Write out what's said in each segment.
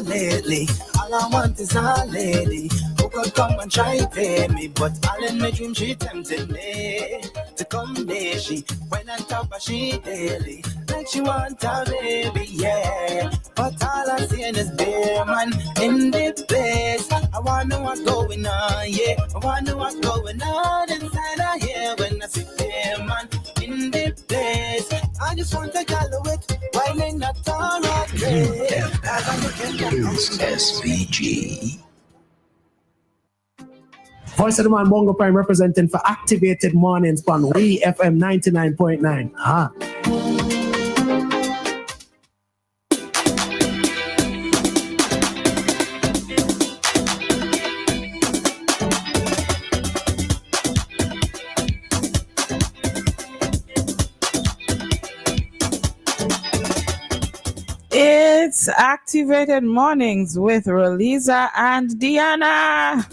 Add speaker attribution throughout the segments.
Speaker 1: lately. All I want is a lady who could come and try to pay me, but all in my dream she tempted me to come there. She went on top of she daily, like she want a baby, yeah. But all I see is beer man in the place. I wanna know what's going on, yeah. I wanna know what's going on inside of here when I see beer man in the place. I just want to follow it, why they not all right? SPG.
Speaker 2: Voice of the Man Bongo Prime representing for Activated Mornings on WEFM 99.9. Ah.
Speaker 3: It's Activated Mornings with Roleza and Dianna.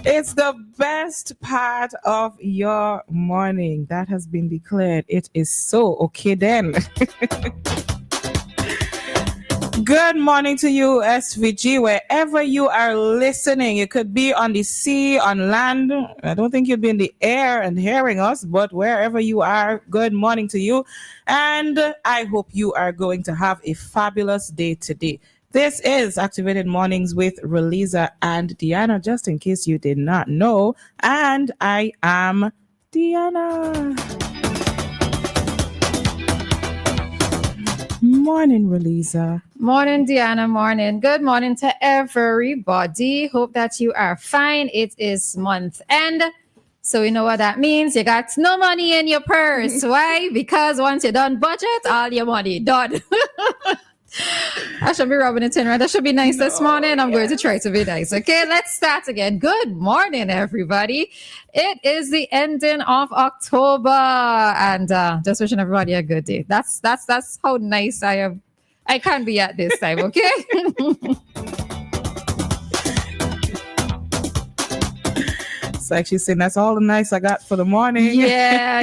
Speaker 3: It's the best part of your morning. That has been declared. It is so. Okay then. Good morning to you, SVG, wherever you are listening. It could be on the sea, on land. I don't think you'd be in the air and hearing us, but wherever you are, good morning to you. And I hope you are going to have a fabulous day today. This is Activated Mornings with Roleza and Dianna, just in case you did not know. And I am Dianna. Morning, Roleza.
Speaker 4: Morning, Dianna. Morning. Good morning to everybody. Hope that you are fine. It is month end. So you know what that means. You got no money in your purse. Why? Because once you're done budget, all your money done. I should be rubbing it in, right? That should be nice this morning. I'm going to try to be nice. Okay, let's start again. Good morning, everybody. It is the ending of October, and just wishing everybody a good day. That's how nice I am. I can be at this time. Okay.
Speaker 3: It's like she's saying, that's all the nice I got for the morning.
Speaker 4: Yeah.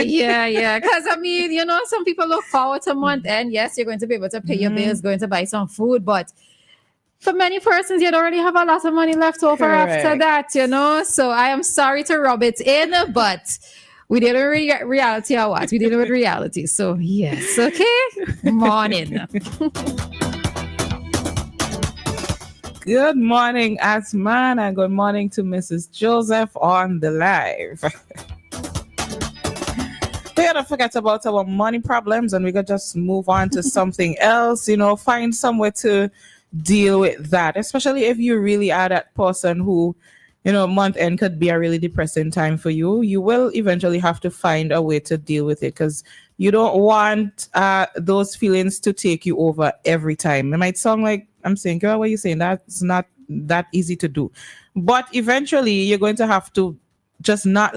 Speaker 4: Because, I mean, you know, some people look forward to month end. Yes, you're going to be able to pay your bills, going to buy some food. But for many persons, you'd already have a lot of money left over after that, you know. So I am sorry to rub it in, but we deal with reality or what? We deal with reality. So, yes. Okay. Morning.
Speaker 3: Good morning, Asman, and good morning to Mrs. Joseph on the live. We gotta forget about our money problems and we gotta just move on to something else, you know, find somewhere to deal with that, especially if you really are that person who, you know, month end could be a really depressing time for you. You will eventually have to find a way to deal with it because you don't want those feelings to take you over every time. It might sound like I'm saying, girl, what are you saying? That's not that easy to do. But eventually you're going to have to just not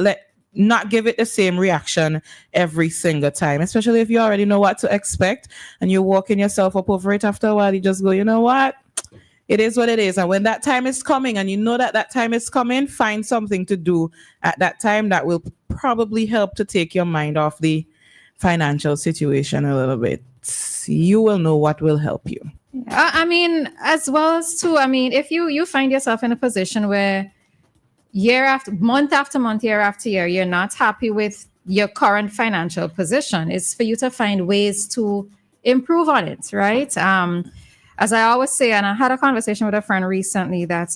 Speaker 3: give it the same reaction every single time, especially if you already know what to expect and you're walking yourself up over it after a while. You just go, you know what? It is what it is. And when that time is coming and you know that time is coming, find something to do at that time that will probably help to take your mind off the financial situation a little bit. You will know what will help you.
Speaker 4: I mean, as well as too, I mean, if you find yourself in a position where month after month, year after year, you're not happy with your current financial position, it's for you to find ways to improve on it, right? As I always say, and I had a conversation with a friend recently that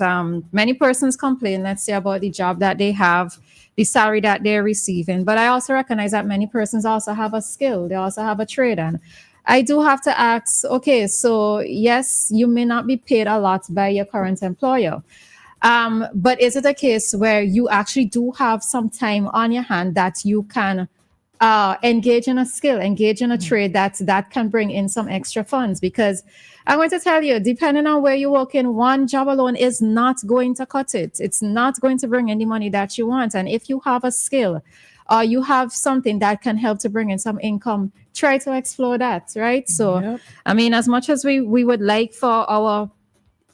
Speaker 4: many persons complain, let's say, about the job that they have, the salary that they're receiving. But I also recognize that many persons also have a skill. They also have a trade. And I do have to ask, okay, so yes, you may not be paid a lot by your current employer. But is it a case where you actually do have some time on your hand that you can engage in a skill, engage in a trade that can bring in some extra funds? Because I'm going to tell you, depending on where you work in, one job alone is not going to cut it. It's not going to bring any money that you want. And if you have a skill or you have something that can help to bring in some income, try to explore that, right? So, I mean, as much as we would like for our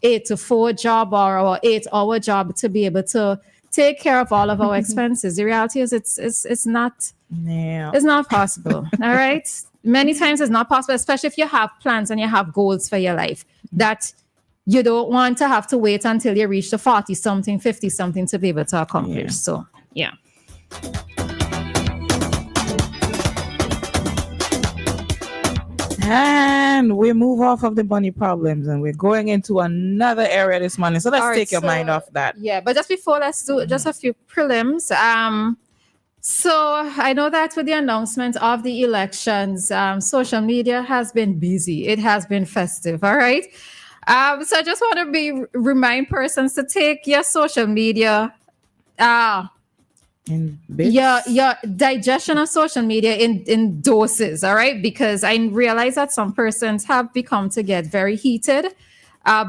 Speaker 4: 8 to 4 job or our 8-hour job to be able to take care of all of our expenses, the reality is it's not possible. All right. many times it's not possible, especially if you have plans and you have goals for your life that you don't want to have to wait until you reach the 40 something, 50 something to be able to accomplish.
Speaker 3: Yeah.
Speaker 4: So, yeah.
Speaker 3: And we move off of the money problems and we're going into another area this morning. So let's
Speaker 4: All right,
Speaker 3: take your mind off that.
Speaker 4: Yeah, but just before, let's do just a few prelims. So I know that with the announcement of the elections, social media has been busy. It has been festive. All right. So I just want to remind persons to take your social media,
Speaker 3: In bits.
Speaker 4: your digestion of social media in doses. All right, because I realize that some persons have become to get very heated.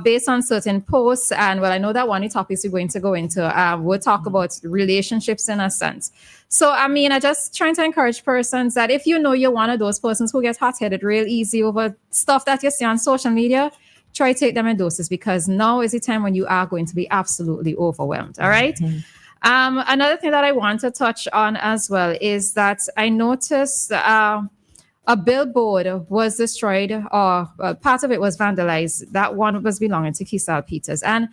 Speaker 4: Based on certain posts, and well, I know that one of the topics we're going to go into, we'll talk about relationships in a sense. So, I mean, I just trying to encourage persons that if you know you're one of those persons who get hot-headed real easy over stuff that you see on social media, try to take them in doses, because now is the time when you are going to be absolutely overwhelmed. All right. Another thing that I want to touch on as well is that I noticed a billboard was destroyed, or part of it was vandalized. That one was belonging to Kisal Peters. And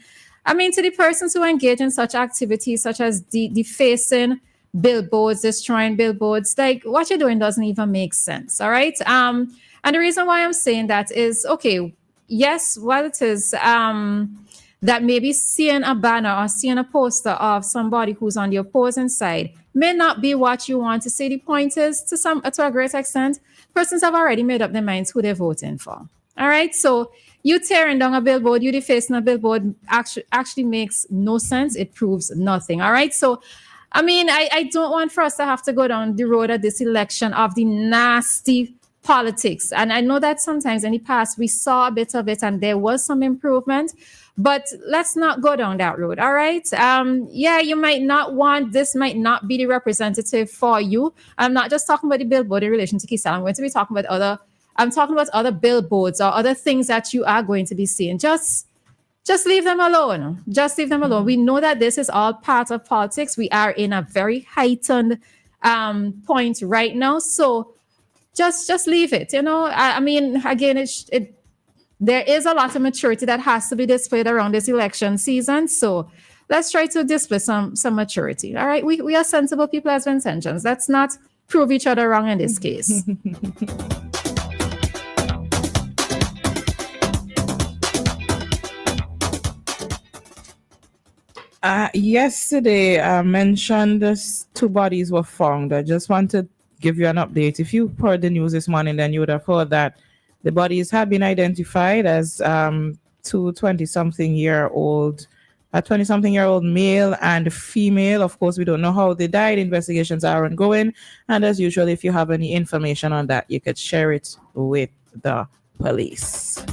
Speaker 4: I mean, to the persons who engage in such activities, such as defacing billboards, destroying billboards, like what you're doing doesn't even make sense. All right. And the reason why I'm saying that is, okay, yes, while it is that maybe seeing a banner or seeing a poster of somebody who's on the opposing side may not be what you want to see. The point is, to a great extent, persons have already made up their minds who they're voting for. All right. So you tearing down a billboard, you defacing a billboard actually makes no sense. It proves nothing. All right. So, I mean, I don't want for us to have to go down the road of this election of the nasty politics. And I know that sometimes in the past we saw a bit of it and there was some improvement, but let's not go down that road. All right. Yeah, you might not want, this might not be the representative for you. I'm not just talking about the billboard in relation to Kisal. I'm going to be talking about other billboards or other things that you are going to be seeing. Just leave them alone. Just leave them alone. We know that this is all part of politics. We are in a very heightened point right now. So just leave it. You know, I mean, again, there is a lot of maturity that has to be displayed around this election season. So let's try to display some maturity. All right. We are sensible people as intentions. Let's not prove each other wrong in this case.
Speaker 3: Yesterday, I mentioned two bodies were found. I just want to give you an update. If you heard the news this morning, then you would have heard that the bodies have been identified as two 20-something-year-old male and female. Of course, we don't know how they died. Investigations are ongoing. And as usual, if you have any information on that, you could share it with the police.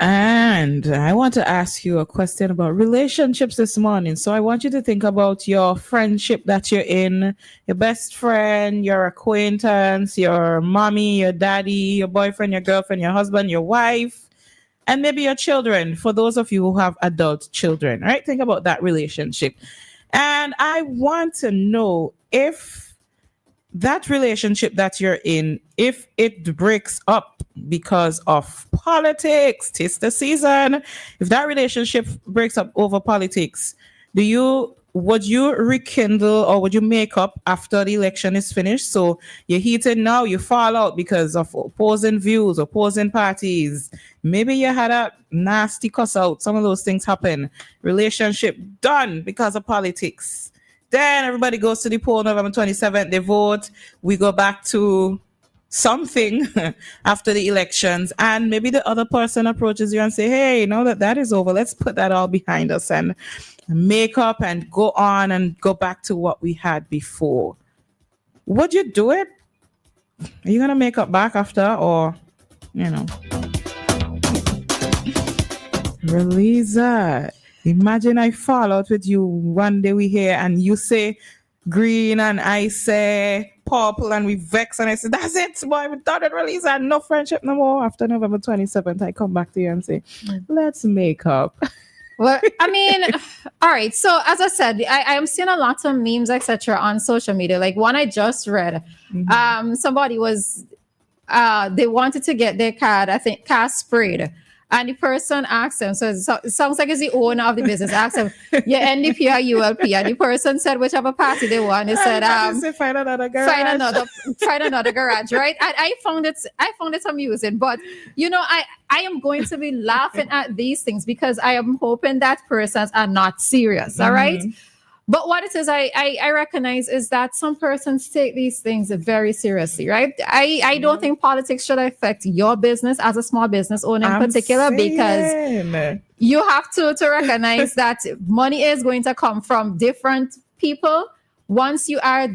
Speaker 3: And I want to ask you a question about relationships this morning. So I want you to think about your friendship that you're in, your best friend, your acquaintance, your mommy, your daddy, your boyfriend, your girlfriend, your husband, your wife, and maybe your children, for those of you who have adult children, right? Think about that relationship. And I want to know if that relationship that you're in, if it breaks up because of politics, 'tis the season. If that relationship breaks up over politics, would you rekindle or would you make up after the election is finished? So you're heated now, you fall out because of opposing views, opposing parties. Maybe you had a nasty cuss out. Some of those things happen. Relationship done because of politics. Then everybody goes to the poll November 27th, they vote. We go back to something after the elections, and maybe the other person approaches you and say, hey, now that is over, let's put that all behind us and make up and go on and go back to what we had before. Would you do it? Are you going to make up back after, or, you know? Roleza, imagine I fall out with you one day we hear and you say green and I say purple and we vex and I say, that's it, boy, we thought it Roleza, no friendship no more. After November 27th, I come back to you and say, let's make up.
Speaker 4: Well, I mean, all right. So as I said, I am seeing a lot of memes, etc., on social media. Like one I just read, somebody was they wanted to get their car sprayed. And the person asked them, so it sounds like it's the owner of the business, asked them, your NDP or ULP? And the person said whichever party they want. They said,
Speaker 3: find another garage.
Speaker 4: Find another garage, right? And I found it amusing. But I am going to be laughing at these things because I am hoping that persons are not serious. All right. But what it is, I recognize is that some persons take these things very seriously, right? I don't think politics should affect your business as a small business owner in particular, because you have to recognize that money is going to come from different people. Once you are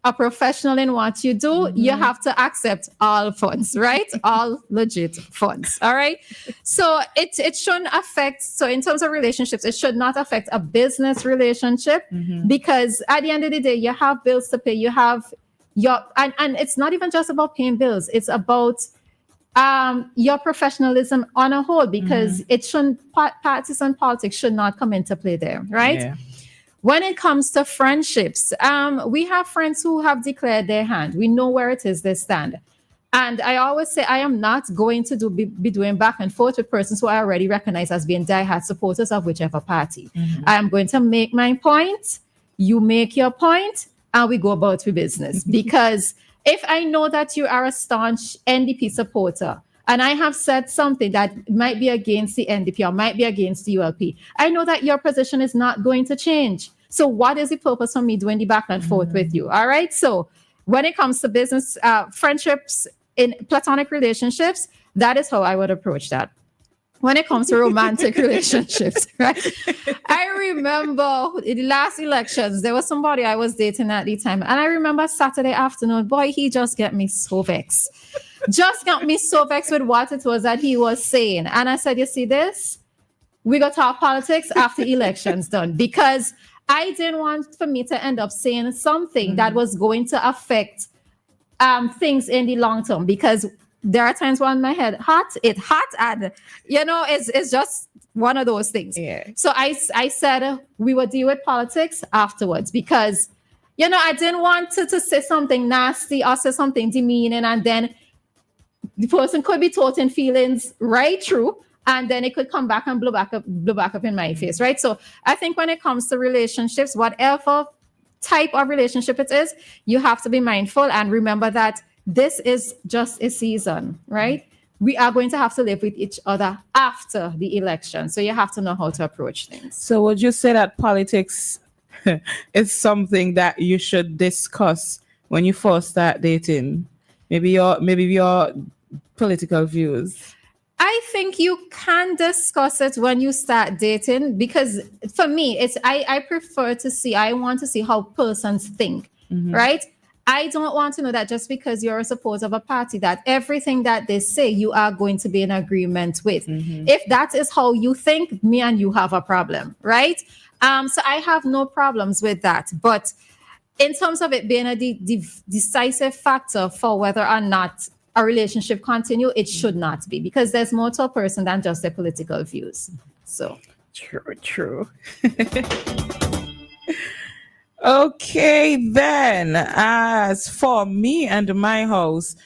Speaker 4: a professional in what you do, you have to accept all funds, right? All legit funds. All right. So it shouldn't affect. So in terms of relationships, it should not affect a business relationship, because at the end of the day, you have bills to pay. You have and it's not even just about paying bills. It's about your professionalism on a whole, because it shouldn't, parties and politics should not come into play there, right? Yeah. When it comes to friendships, we have friends who have declared their hand. We know where it is they stand. And I always say I am not going to be doing back and forth with persons who I already recognize as being diehard supporters of whichever party. I am going to make my point, you make your point, and we go about with business. Because if I know that you are a staunch NDP supporter, and I have said something that might be against the NDP or might be against the ULP, I know that your position is not going to change. So what is the purpose of me doing the back and forth with you? All right. So when it comes to business, friendships, in platonic relationships, that is how I would approach that. When it comes to romantic relationships, right? I remember in the last elections, there was somebody I was dating at the time. And I remember Saturday afternoon, boy, he just got me so vexed. Just got me so vexed with what it was that he was saying. And I said, you see this? We got to talk politics after elections done, because I didn't want for me to end up saying something that was going to affect things in the long term, because there are times when my head it's hot, and it's just one of those things. Yeah. So I said we would deal with politics afterwards, because I didn't want to say something nasty or say something demeaning, and then the person could be taught in feelings right through, and then it could come back and blow back up in my face, right? So I think when it comes to relationships, whatever type of relationship it is, you have to be mindful and remember that this is just a season, right? We are going to have to live with each other after the election. So you have to know how to approach things.
Speaker 3: So would you say that politics is something that you should discuss when you first start dating? Maybe your political views.
Speaker 4: I think you can discuss it when you start dating, because for me, I want to see how persons think, right? I don't want to know that just because you're a supporter of a party, that everything that they say you are going to be in agreement with. If that is how you think, me and you have a problem, right? So I have no problems with that. But in terms of it being a decisive factor for whether or not a relationship continue, it should not be, because there's more to a person than just their political views. So
Speaker 3: true. Okay, then, as for me and my house,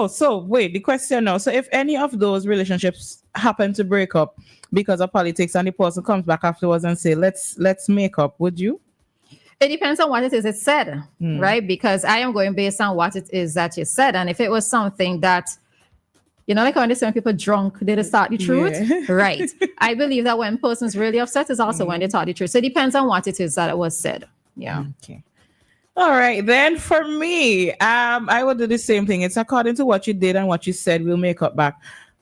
Speaker 3: so wait, the question now. So if any of those relationships happen to break up because of politics, and the person comes back afterwards and say, let's make up, would you?
Speaker 4: It depends on what it is it said, right? Because I am going based on what it is that you said. And if it was something that, like when they say when people drunk, they just start the truth, right? I believe that when person's really upset is also when they talk the truth. So it depends on what it is that it was said. Yeah.
Speaker 3: Okay. All right. Then for me, I would do the same thing. It's according to what you did and what you said, we'll make up back.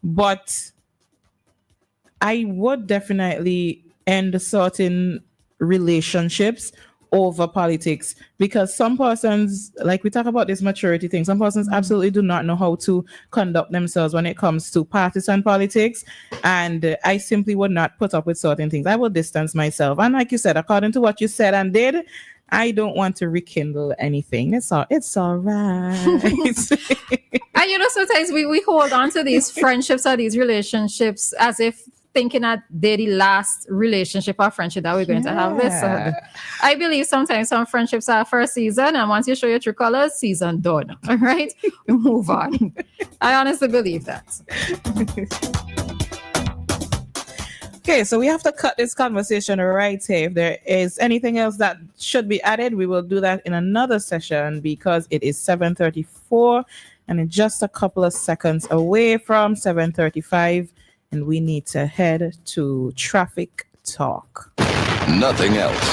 Speaker 3: But I would definitely end certain relationships over politics, because some persons, like we talk about this maturity thing, some persons absolutely do not know how to conduct themselves when it comes to partisan politics, and I simply would not put up with certain things. I will distance myself, and like you said, according to what you said and did, I don't want to rekindle anything. It's all right.
Speaker 4: And sometimes we hold on to these friendships or these relationships as if thinking that they're the last relationship or friendship that we're going to have. Listen, I believe sometimes some friendships are for a season, and once you show your true colors, season done. All right, we move on. I honestly believe that.
Speaker 3: Okay, so we have to cut this conversation right here. If there is anything else that should be added, we will do that in another session because it is 7:34 and it's just a couple of seconds away from 7:35, and we need to head to traffic talk.
Speaker 5: Nothing else.